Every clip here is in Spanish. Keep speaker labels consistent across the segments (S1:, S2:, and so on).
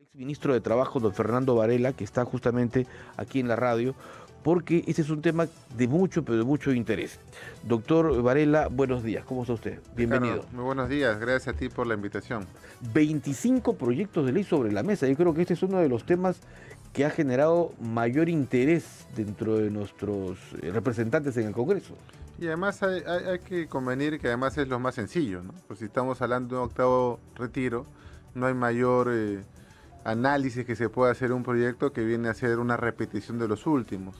S1: Exministro de Trabajo, don Fernando Varela, que está justamente aquí en la radio, porque este es un tema de mucho, pero de mucho interés. Doctor Varela, buenos días, ¿cómo está usted?
S2: Ricardo,
S1: Bienvenido.
S2: muy buenos días, gracias a ti por la invitación.
S1: 25 proyectos de ley sobre la mesa. Yo creo que este es uno de los temas que ha generado mayor interés dentro de nuestros representantes en el Congreso.
S2: Y además hay que convenir que además es lo más sencillo, ¿no? Pues si estamos hablando de un octavo retiro, no hay mayor análisis que se pueda hacer un proyecto que viene a ser una repetición de los últimos.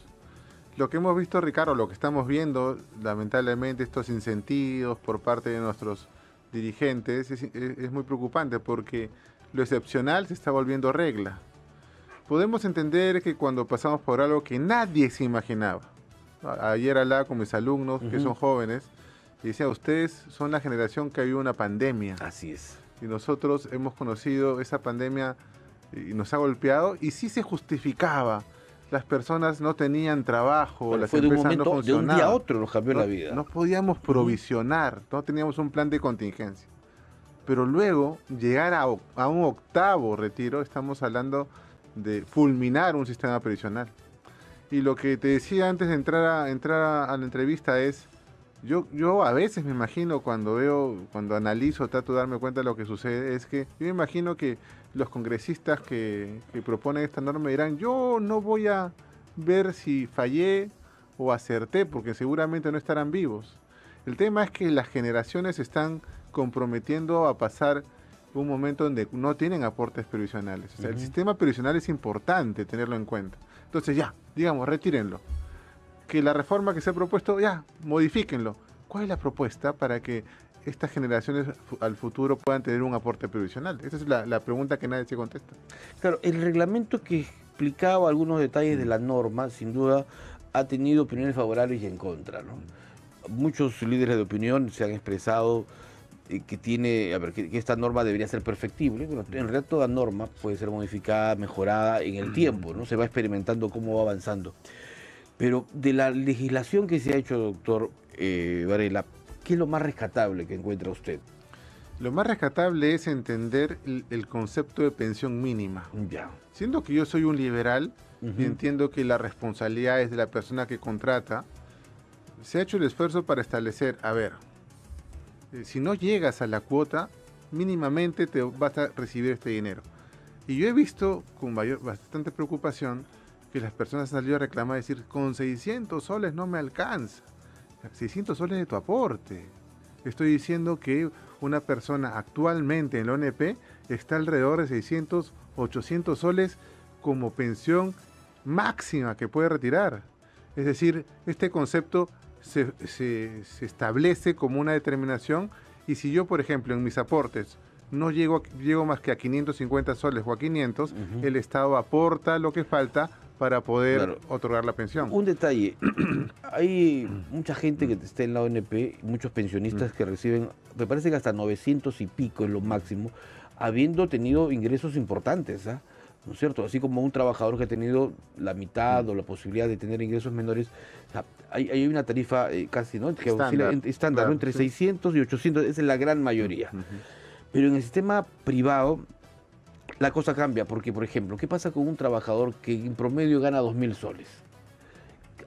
S2: Lo que hemos visto, Ricardo, lo que estamos viendo, lamentablemente, estos incentivos por parte de nuestros dirigentes es muy preocupante porque lo excepcional se está volviendo regla. Podemos entender que cuando pasamos por algo que nadie se imaginaba, ayer hablaba con mis alumnos que son jóvenes y decía, ustedes son la generación que vivió una pandemia.
S1: Así es.
S2: Y nosotros hemos conocido esa pandemia y nos ha golpeado y sí se justificaba. Las personas no tenían trabajo,
S1: Bueno,
S2: las
S1: fue de un
S2: empresas no
S1: momento, de un
S2: funcionaban.
S1: día a otro nos cambió la vida.
S2: No podíamos provisionar, no teníamos un plan de contingencia. Pero luego, llegar a un octavo retiro, estamos hablando de fulminar un sistema previsional. Y lo que te decía antes de entrar a la entrevista es, yo a veces me imagino cuando analizo, trato de darme cuenta de lo que sucede, es que yo me imagino que los congresistas que proponen esta norma dirán, yo no voy a ver si fallé o acerté, porque seguramente no estarán vivos. El tema es que las generaciones se están comprometiendo a pasar un momento donde no tienen aportes previsionales. O sea, el sistema previsional es importante tenerlo en cuenta. Entonces ya, digamos, retírenlo. Que la reforma que se ha propuesto, ya, modifíquenlo. ¿Cuál es la propuesta para que estas generaciones al futuro puedan tener un aporte previsional? Esa es la pregunta que nadie se contesta.
S1: Claro, el reglamento que explicaba algunos detalles de la norma, sin duda, ha tenido opiniones favorables y en contra, ¿no? Muchos líderes de opinión se han expresado que esta norma debería ser perfectible. Bueno, en realidad toda norma puede ser modificada, mejorada en el tiempo, ¿no? Se va experimentando cómo va avanzando. Pero de la legislación que se ha hecho, doctor Varela, ¿qué es lo más rescatable que encuentra usted?
S2: Lo más rescatable es entender el concepto de pensión mínima.
S1: Ya.
S2: Siendo que yo soy un liberal y entiendo que la responsabilidad es de la persona que contrata, se ha hecho el esfuerzo para establecer, a ver, si no llegas a la cuota, mínimamente te vas a recibir este dinero. Y yo he visto con bastante preocupación que las personas han salido a reclamar, decir, con 600 soles no me alcanza. 600 soles de tu aporte. Estoy diciendo que una persona actualmente en la ONP está alrededor de 600, 800 soles como pensión máxima que puede retirar. Es decir, este concepto se establece como una determinación y si yo, por ejemplo, en mis aportes no llego más que a 550 soles o a 500, el Estado aporta lo que falta para poder otorgar la pensión.
S1: Un detalle, hay mucha gente que está en la ONP, muchos pensionistas que reciben, me parece que hasta 900 y pico es lo máximo, habiendo tenido ingresos importantes, ¿ah? ¿No es cierto? Así como un trabajador que ha tenido la mitad o la posibilidad de tener ingresos menores, o sea, hay una tarifa casi, ¿no? Que oscila estándar,
S2: claro,
S1: ¿no? Entre
S2: sí.
S1: 600 y 800, esa es la gran mayoría. Pero en el sistema privado la cosa cambia, porque, por ejemplo, ¿qué pasa con un trabajador que en promedio gana 2.000 soles?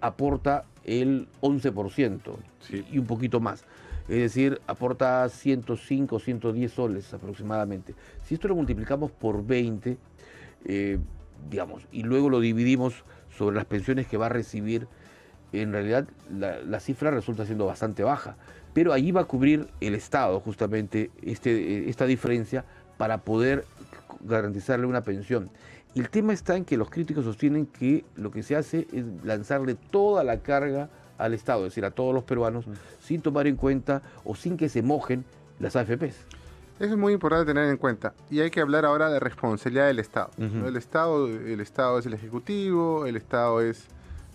S1: Aporta el 11% y un poquito más. Es decir, aporta 105, 110 soles aproximadamente. Si esto lo multiplicamos por 20, digamos, y luego lo dividimos sobre las pensiones que va a recibir, en realidad la cifra resulta siendo bastante baja. Pero ahí va a cubrir el Estado justamente esta diferencia para poder garantizarle una pensión. El tema está en que los críticos sostienen que lo que se hace es lanzarle toda la carga al Estado, es decir, a todos los peruanos, sin tomar en cuenta o sin que se mojen las AFPs.
S2: Eso es muy importante tener en cuenta. Y hay que hablar ahora de responsabilidad del Estado. ¿No? El Estado es el Ejecutivo, el Estado es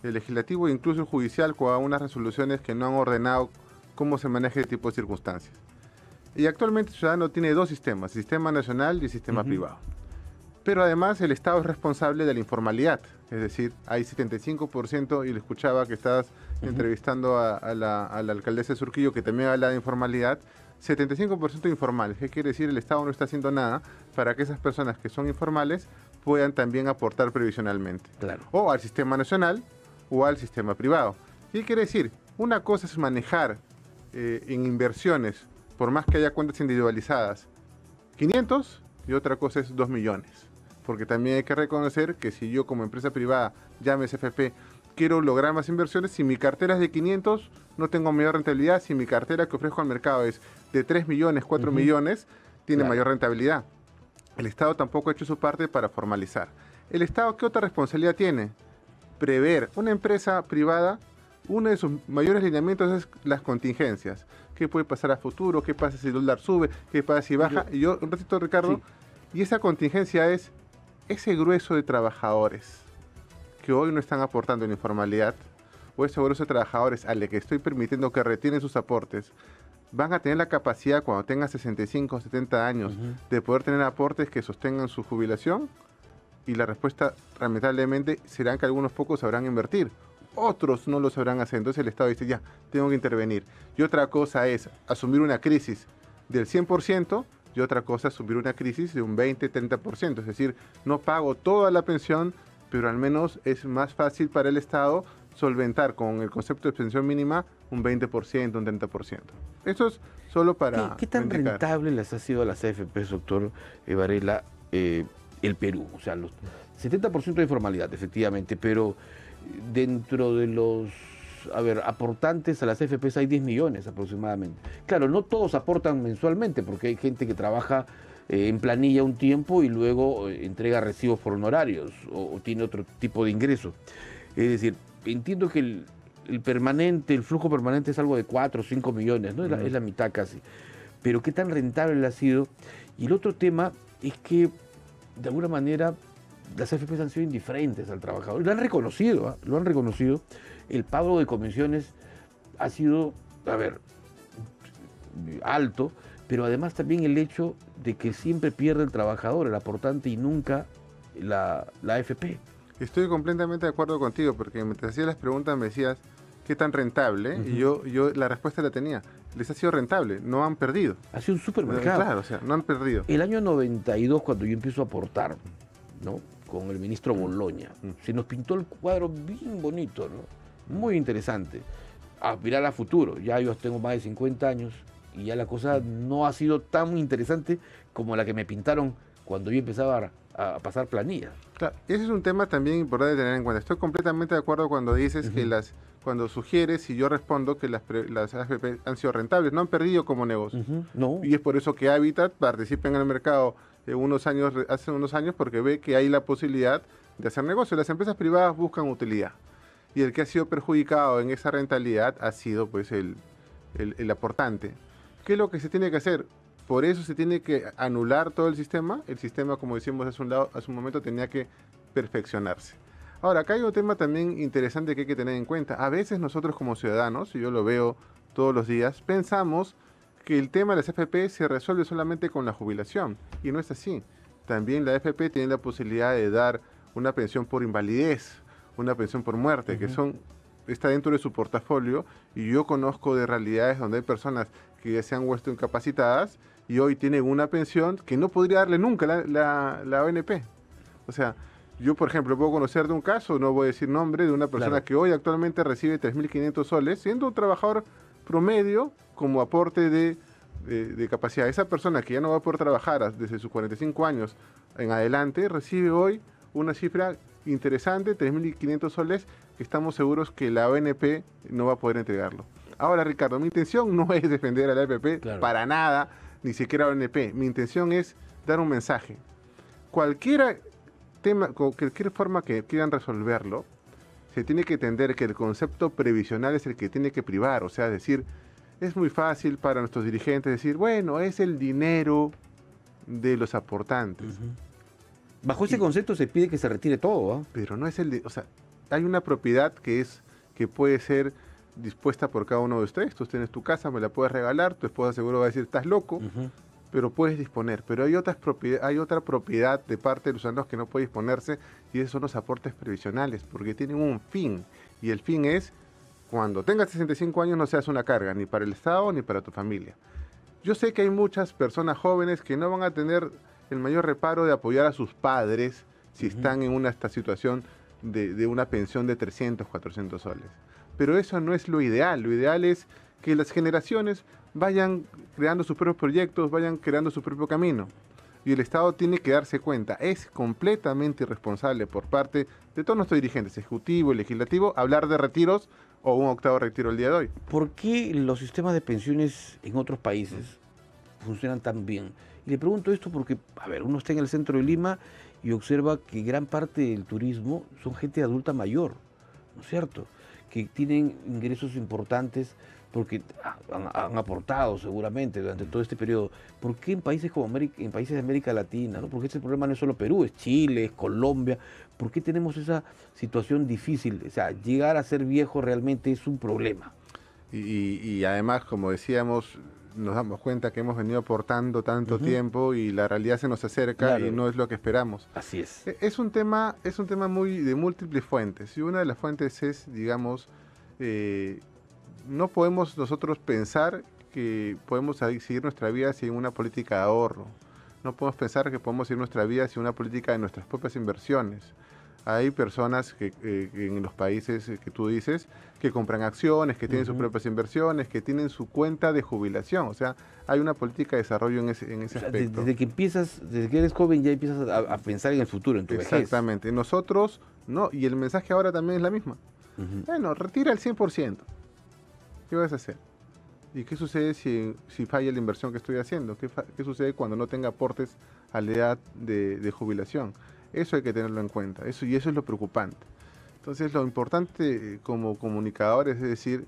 S2: el Legislativo e incluso el Judicial con algunas resoluciones que no han ordenado cómo se maneja este tipo de circunstancias. Y actualmente el ciudadano tiene dos sistemas, el sistema nacional y el sistema privado. Pero además el Estado es responsable de la informalidad. Es decir, hay 75%, y le escuchaba que estabas entrevistando a la alcaldesa de Surquillo, que también habla de informalidad, 75% informales. ¿Qué quiere decir? El Estado no está haciendo nada para que esas personas que son informales puedan también aportar previsionalmente.
S1: Claro.
S2: O al sistema nacional o al sistema privado. ¿Qué quiere decir? Una cosa es manejar en inversiones, por más que haya cuentas individualizadas, 500 y otra cosa es 2 millones. Porque también hay que reconocer que si yo como empresa privada, llámese FP, quiero lograr más inversiones, si mi cartera es de 500, no tengo mayor rentabilidad. Si mi cartera que ofrezco al mercado es de 3 millones, 4 millones, tiene mayor rentabilidad. El Estado tampoco ha hecho su parte para formalizar. ¿El Estado qué otra responsabilidad tiene? Prever. Una empresa privada, uno de sus mayores lineamientos es las contingencias. ¿Qué puede pasar a futuro? ¿Qué pasa si el dólar sube? ¿Qué pasa si baja? Y yo, un ratito, Ricardo, sí. Y esa contingencia es ese grueso de trabajadores que hoy no están aportando en informalidad, o ese grueso de trabajadores al que estoy permitiendo que retienen sus aportes, van a tener la capacidad cuando tengan 65 o 70 años de poder tener aportes que sostengan su jubilación. Y la respuesta, lamentablemente, será que algunos pocos sabrán invertir, otros no lo sabrán hacer. Entonces el Estado dice, ya, tengo que intervenir. Y otra cosa es asumir una crisis del 100%, y otra cosa es asumir una crisis de un 20-30%. Es decir, no pago toda la pensión, pero al menos es más fácil para el Estado solventar con el concepto de pensión mínima un 20%, un 30%. Eso es solo para
S1: ¿Qué tan
S2: indicar.
S1: rentable les ha sido a las AFPs, doctor Varela, el Perú? O sea, los 70% de informalidad, efectivamente, pero dentro de los aportantes a las AFPs hay 10 millones aproximadamente. Claro, no todos aportan mensualmente, porque hay gente que trabaja en planilla un tiempo y luego entrega recibos por honorarios o tiene otro tipo de ingreso. Es decir, entiendo que el flujo permanente es algo de 4 o 5 millones, ¿no? Es la mitad casi. Pero ¿qué tan rentable le ha sido? Y el otro tema es que, de alguna manera, las AFPs han sido indiferentes al trabajador. Lo han reconocido, lo han reconocido. El pago de comisiones ha sido, alto, pero además también el hecho de que siempre pierde el trabajador, el aportante, y nunca la AFP.
S2: Estoy completamente de acuerdo contigo, porque mientras hacías las preguntas me decías qué tan rentable, y yo la respuesta la tenía. Les ha sido rentable, no han perdido.
S1: Ha sido un supermercado.
S2: Claro, o sea, no han perdido.
S1: El año 92, cuando yo empiezo a aportar, ¿no?, con el ministro Boloña, se nos pintó el cuadro bien bonito, ¿no?, muy interesante. Aspirar a futuro. Ya yo tengo más de 50 años y ya la cosa no ha sido tan interesante como la que me pintaron cuando yo empezaba a pasar planillas.
S2: Claro, ese es un tema también importante de tener en cuenta. Estoy completamente de acuerdo cuando dices que cuando sugieres y yo respondo que las AFP han sido rentables, no han perdido como negocio.
S1: No.
S2: Y es por eso que Habitat participa en el mercado hace unos años, porque ve que hay la posibilidad de hacer negocio. Las empresas privadas buscan utilidad. Y el que ha sido perjudicado en esa rentabilidad ha sido pues el aportante. ¿Qué es lo que se tiene que hacer? Por eso se tiene que anular todo el sistema. El sistema, como decimos hace un momento, tenía que perfeccionarse. Ahora, acá hay un tema también interesante que hay que tener en cuenta. A veces nosotros como ciudadanos, y yo lo veo todos los días, pensamos que el tema de las AFP se resuelve solamente con la jubilación. Y no es así. También la AFP tiene la posibilidad de dar una pensión por invalidez, una pensión por muerte, que está dentro de su portafolio, y yo conozco de realidades donde hay personas que ya se han vuelto incapacitadas y hoy tienen una pensión que no podría darle nunca la ONP. O sea, yo por ejemplo puedo conocer de un caso, no voy a decir nombre, de una persona que hoy actualmente recibe 3.500 soles, siendo un trabajador promedio como aporte de capacidad. Esa persona que ya no va a poder trabajar desde sus 45 años en adelante, recibe hoy una cifra interesante, 3.500 soles, que estamos seguros que la ONP no va a poder entregarlo. Ahora, Ricardo, mi intención no es defender a la AFP para nada, ni siquiera a la ONP. Mi intención es dar un mensaje. Cualquier forma que quieran resolverlo, se tiene que entender que el concepto previsional es el que tiene que privar. O sea, decir, es muy fácil para nuestros dirigentes decir, bueno, es el dinero de los aportantes.
S1: Bajo ese concepto se pide que se retire todo,
S2: pero no es o sea, hay una propiedad que puede ser dispuesta por cada uno de ustedes. Tú tienes tu casa, me la puedes regalar, tu esposa seguro va a decir, estás loco, pero puedes disponer. Pero hay otra propiedad de parte de los ciudadanos que no puede disponerse, y esos son los aportes previsionales, porque tienen un fin, y el fin es, cuando tengas 65 años no seas una carga, ni para el Estado ni para tu familia. Yo sé que hay muchas personas jóvenes que no van a tener el mayor reparo de apoyar a sus padres si están en esta situación de una pensión de 300, 400 soles. Pero eso no es lo ideal. Lo ideal es que las generaciones vayan creando sus propios proyectos, vayan creando su propio camino. Y el Estado tiene que darse cuenta, es completamente irresponsable por parte de todos nuestros dirigentes, ejecutivo y legislativo, hablar de retiros o un octavo retiro el día de hoy.
S1: ¿Por qué los sistemas de pensiones en otros países funcionan tan bien? Y le pregunto esto porque, a ver, uno está en el centro de Lima y observa que gran parte del turismo son gente adulta mayor, ¿no es cierto? Que tienen ingresos importantes porque han aportado seguramente durante todo este periodo. ¿Por qué en países como en países de América Latina, ¿no? Porque este problema no es solo Perú, es Chile, es Colombia. ¿Por qué tenemos esa situación difícil? O sea, llegar a ser viejo realmente es un problema.
S2: Y además, como decíamos, nos damos cuenta que hemos venido aportando tanto tiempo y la realidad se nos acerca, claro, y no es lo que esperamos.
S1: Así es.
S2: Es un tema muy de múltiples fuentes. Y una de las fuentes es, digamos, no podemos nosotros pensar que podemos seguir nuestra vida sin una política de ahorro. No podemos pensar que podemos seguir nuestra vida sin una política de nuestras propias inversiones. Hay personas que en los países que tú dices que compran acciones, que tienen sus propias inversiones, que tienen su cuenta de jubilación. O sea, hay una política de desarrollo en ese aspecto.
S1: Desde que eres joven ya empiezas a pensar en el futuro, en tu vejez.
S2: Exactamente. Nosotros, no, y el mensaje ahora también es la misma. Bueno, retira el 100%. ¿Qué vas a hacer? ¿Y qué sucede si falla la inversión que estoy haciendo? ¿Qué sucede cuando no tenga aportes a la edad de jubilación? Eso hay que tenerlo en cuenta, y eso es lo preocupante. Entonces, lo importante como comunicadores es decir,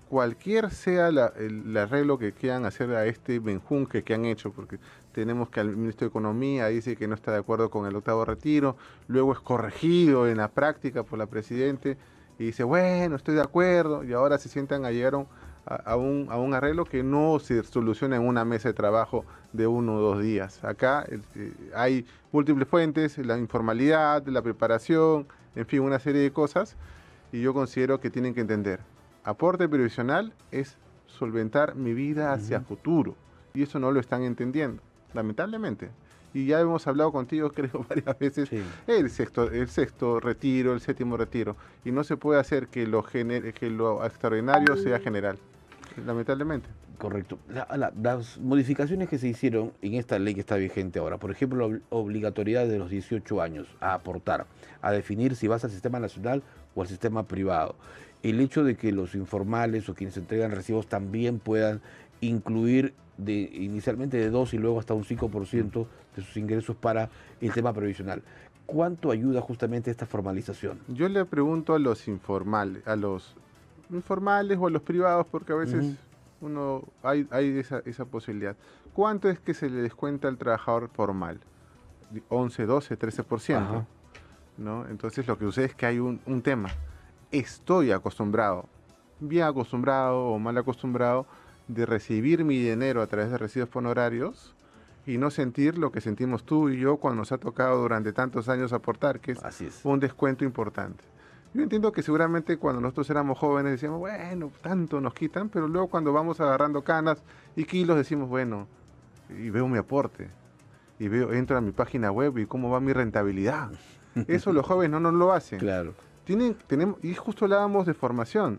S2: cualquier sea el arreglo que quieran hacer a este menjunje que han hecho, porque tenemos que el ministro de Economía dice que no está de acuerdo con el octavo retiro, luego es corregido en la práctica por la Presidente, y dice, bueno, estoy de acuerdo, y ahora se sientan a llegar a un arreglo que no se soluciona en una mesa de trabajo de 1 o 2 días. Acá hay múltiples fuentes, la informalidad, la preparación, en fin, una serie de cosas, y yo considero que tienen que entender, aporte previsional es solventar mi vida hacia futuro, y eso no lo están entendiendo, lamentablemente. Y ya hemos hablado contigo, creo, varias veces, sí, el sexto retiro, el séptimo retiro, y no se puede hacer que lo extraordinario sea general, lamentablemente.
S1: Correcto. Las modificaciones que se hicieron en esta ley que está vigente ahora, por ejemplo, la obligatoriedad de los 18 años a aportar, a definir si vas al sistema nacional o al sistema privado, el hecho de que los informales o quienes entregan recibos también puedan incluir inicialmente de 2 y luego hasta un 5% de sus ingresos para el tema previsional. ¿Cuánto ayuda justamente esta formalización?
S2: Yo le pregunto a los informales o a los privados, porque a veces hay esa posibilidad. ¿Cuánto es que se le descuenta al trabajador formal? 11, 12, 13%. ¿No? Entonces lo que sucede es que hay un tema. Estoy acostumbrado, bien acostumbrado o mal acostumbrado, de recibir mi dinero a través de recibos honorarios y no sentir lo que sentimos tú y yo cuando nos ha tocado durante tantos años aportar, que es un descuento importante. Yo entiendo que seguramente cuando nosotros éramos jóvenes decíamos, bueno, tanto nos quitan, pero luego cuando vamos agarrando canas y kilos decimos, bueno, y veo mi aporte, y entro a mi página web y cómo va mi rentabilidad. Eso los jóvenes no nos lo hacen.
S1: Claro.
S2: Y justo hablábamos de formación.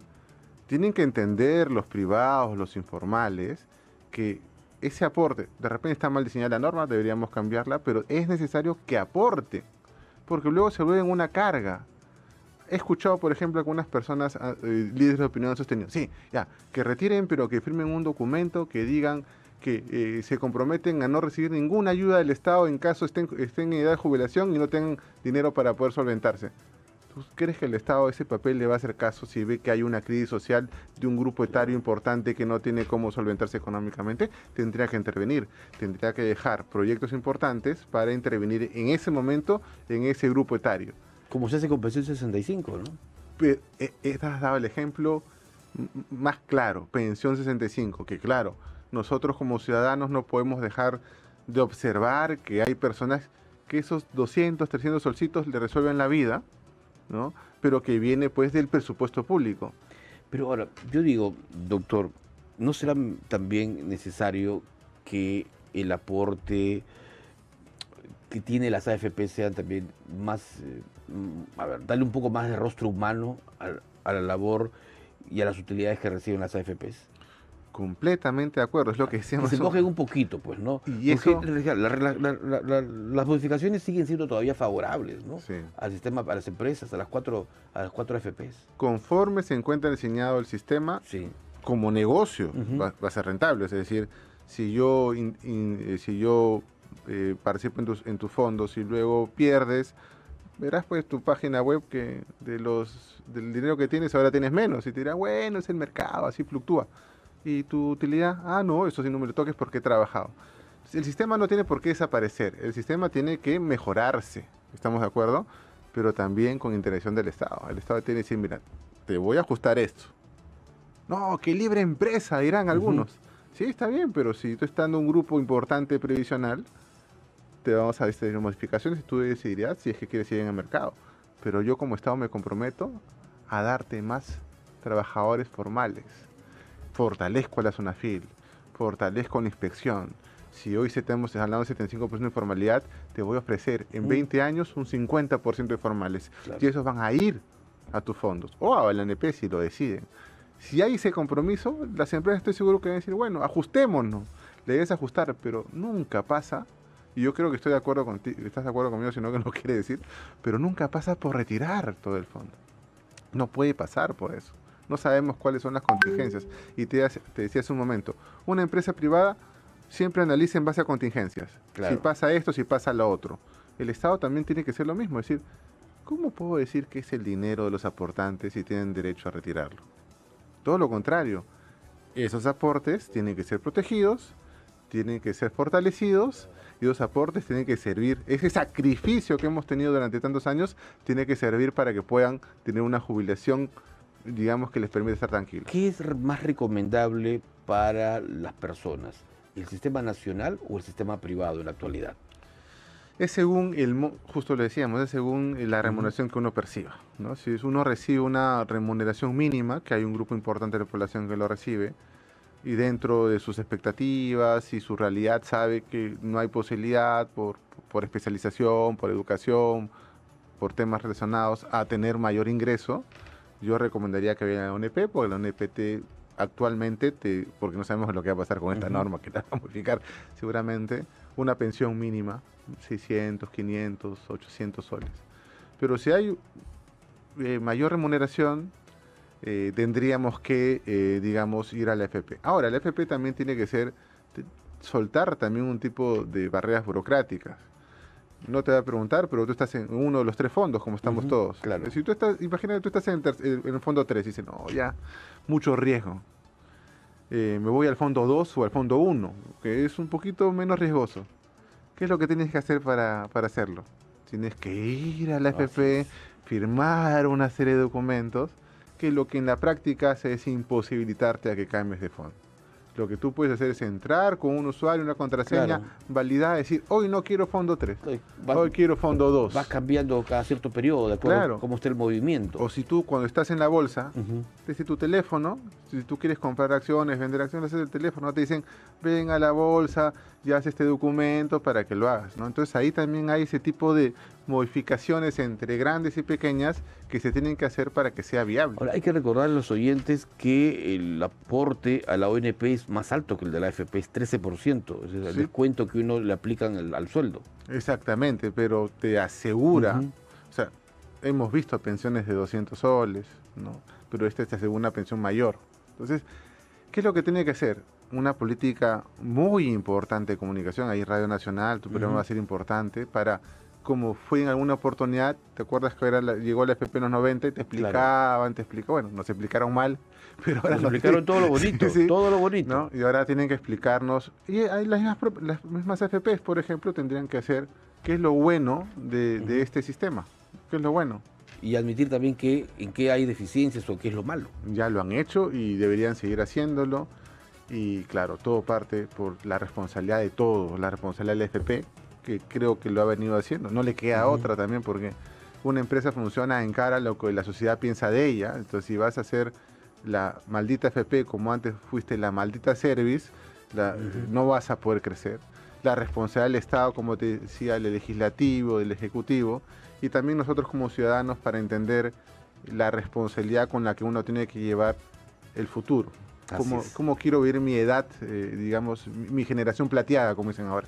S2: Tienen que entender los privados, los informales, que ese aporte, de repente está mal diseñada la norma, deberíamos cambiarla, pero es necesario que aporte, porque luego se vuelven una carga. He escuchado, por ejemplo, algunas personas, líderes de opinión sostenidos, sí, ya, que retiren, pero que firmen un documento que digan que se comprometen a no recibir ninguna ayuda del Estado en caso estén en edad de jubilación y no tengan dinero para poder solventarse. ¿Tú crees que el Estado a ese papel le va a hacer caso si ve que hay una crisis social de un grupo etario importante que no tiene cómo solventarse económicamente? Tendría que intervenir, tendría que dejar proyectos importantes para intervenir en ese momento en ese grupo etario.
S1: Como se hace con Pensión 65, ¿no?
S2: Pero, has dado el ejemplo más claro, Pensión 65, que claro, nosotros como ciudadanos no podemos dejar de observar que hay personas que esos 200, 300 solcitos le resuelven la vida, ¿no? Pero que viene pues del presupuesto público.
S1: Pero ahora, yo digo, doctor, ¿no será también necesario que el aporte que tiene las AFP sean también más, a ver, darle un poco más de rostro humano a la labor y a las utilidades que reciben las AFPs?
S2: Completamente de acuerdo, es lo que
S1: Que
S2: decíamos.
S1: se mojen un poquito, pues, ¿no?
S2: Y
S1: Porque
S2: eso,
S1: las modificaciones siguen siendo todavía favorables, ¿no?
S2: sí.
S1: Al sistema, a las empresas, a las cuatro AFPs.
S2: Conforme se encuentra diseñado el sistema,
S1: Sí.
S2: como negocio
S1: Ujú.
S2: va a ser rentable. Es decir, si yo, si yo participo en tus fondos y luego pierdes, verás pues tu página web que del dinero que tienes ahora tienes menos. Y te dirán, bueno, es el mercado, así fluctúa. Y tu utilidad, no, eso sí no me lo toques porque he trabajado. El sistema no tiene por qué desaparecer, el sistema tiene que mejorarse, ¿estamos de acuerdo? Pero también con intervención del Estado. El Estado tiene que decir, mira, te voy a ajustar esto. No, que libre empresa, dirán
S1: Ujú.
S2: algunos. Sí, está bien, pero si tú estás dando un grupo importante previsional, te vamos a hacer modificaciones y tú decidirás si es que quieres ir en el mercado. Pero yo como Estado me comprometo a darte más trabajadores formales. Fortalezco a la zona FIL, fortalezco la inspección. Si hoy estamos hablando de 75% de informalidad, te voy a ofrecer en 20 años un 50% de formales.
S1: Claro.
S2: Y esos van a ir a tus fondos o a la ANP si lo deciden. Si hay ese compromiso, las empresas estoy seguro que van a decir, bueno, ajustémonos, le debes ajustar, pero nunca pasa, y yo creo que estoy de acuerdo contigo, estás de acuerdo conmigo, sino que no quiere decir, pero nunca pasa por retirar todo el fondo. No puede pasar por eso. No sabemos cuáles son las contingencias. Y te decía hace un momento, una empresa privada siempre analiza en base a contingencias.
S1: Claro.
S2: Si pasa esto, si pasa lo otro. El Estado también tiene que ser lo mismo. Es decir, ¿cómo puedo decir que es el dinero de los aportantes y tienen derecho a retirarlo? Todo lo contrario. Esos aportes tienen que ser protegidos, tienen que ser fortalecidos y los aportes tienen que servir, ese sacrificio que hemos tenido durante tantos años, tiene que servir para que puedan tener una jubilación, digamos, que les permite estar tranquilos.
S1: ¿Qué es más recomendable para las personas? ¿El sistema nacional o el sistema privado en la actualidad?
S2: Es según justo lo decíamos, es según la remuneración que uno perciba, ¿no? Si uno recibe una remuneración mínima, que hay un grupo importante de la población que lo recibe, y dentro de sus expectativas y su realidad sabe que no hay posibilidad por especialización, por educación, por temas relacionados a tener mayor ingreso, yo recomendaría que vayan a la ONP, porque la ONP actualmente, porque no sabemos lo que va a pasar con esta norma, que la va a modificar seguramente, una pensión mínima, 600, 500, 800 soles. Pero si hay mayor remuneración, tendríamos que, digamos, ir a la FP. Ahora, la FP también tiene que soltar también un tipo de barreras burocráticas. No te va a preguntar, pero tú estás en uno de los 3 fondos, como estamos todos.
S1: Claro.
S2: Si tú estás, imagínate, tú estás en el fondo 3 y dices, no, ya, mucho riesgo. Me voy al fondo 2 o al fondo 1, que es un poquito menos riesgoso. ¿Qué es lo que tienes que hacer para hacerlo? Tienes que ir a la FP, firmar una serie de documentos, que lo que en la práctica hace es imposibilitarte a que cambies de fondo. Lo que tú puedes hacer es entrar con un usuario, una contraseña,
S1: Claro.
S2: validar, decir, hoy no quiero fondo 3,
S1: Vas,
S2: hoy quiero fondo 2.
S1: vas cambiando cada cierto periodo, de acuerdo
S2: Claro.
S1: a cómo esté el movimiento.
S2: O si tú cuando estás en la bolsa,
S1: Ujú.
S2: desde tu teléfono, si tú quieres comprar acciones, vender acciones desde el teléfono, te dicen, ven a la bolsa, ya haces este documento para que lo hagas, ¿no? Entonces ahí también hay ese tipo de modificaciones entre grandes y pequeñas que se tienen que hacer para que sea viable.
S1: Ahora, hay que recordar a los oyentes que el aporte a la ONP es más alto que el de la AFP, es 13%, es el
S2: Sí.
S1: descuento que uno le aplican al sueldo.
S2: Exactamente, pero te asegura,
S1: Ujú.
S2: o sea, hemos visto pensiones de 200 soles, ¿no? Pero te asegura una pensión mayor. Entonces, ¿qué es lo que tiene que hacer? Una política muy importante de comunicación, ahí Radio Nacional, tu programa va a ser importante para, como fue en alguna oportunidad, ¿te acuerdas que llegó la FP en los 90 y te explicaban, bueno, nos explicaron mal, pero ahora
S1: Nos explicaron todo lo bonito,
S2: Sí,
S1: todo lo bonito.
S2: ¿no? Y ahora tienen que explicarnos, y hay las mismas FPs, por ejemplo, tendrían que hacer qué es lo bueno de este sistema, qué es lo bueno.
S1: Y admitir también que en qué hay deficiencias o qué es lo malo.
S2: Ya lo han hecho y deberían seguir haciéndolo. Y claro, todo parte por la responsabilidad de todos, la responsabilidad del FP, que creo que lo ha venido haciendo. No le queda otra también, porque una empresa funciona en cara a lo que la sociedad piensa de ella. Entonces, si vas a hacer la maldita FP, como antes fuiste la maldita Service, no vas a poder crecer. La responsabilidad del Estado, como te decía, el legislativo, del ejecutivo, y también nosotros como ciudadanos para entender la responsabilidad con la que uno tiene que llevar el futuro. ¿Cómo quiero vivir mi edad, digamos, mi generación plateada, como dicen ahora?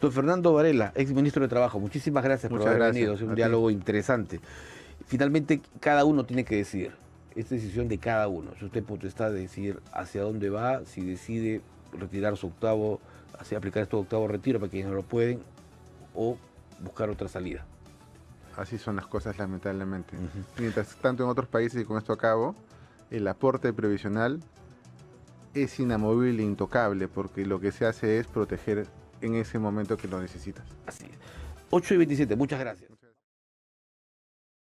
S1: Don Fernando Varela, ex ministro de Trabajo, muchísimas gracias por haber venido. Es un diálogo interesante. Finalmente, cada uno tiene que decidir. Es decisión de cada uno. Si usted potestad de decidir hacia dónde va, si decide retirar su octavo, así aplicar este octavo retiro para quienes no lo pueden, o buscar otra salida.
S2: Así son las cosas, lamentablemente. Mientras tanto, en otros países, y con esto acabo, el aporte previsional es inamovible e intocable, porque lo que se hace es proteger en ese momento que lo necesitas.
S1: Así es. 8:27, muchas gracias.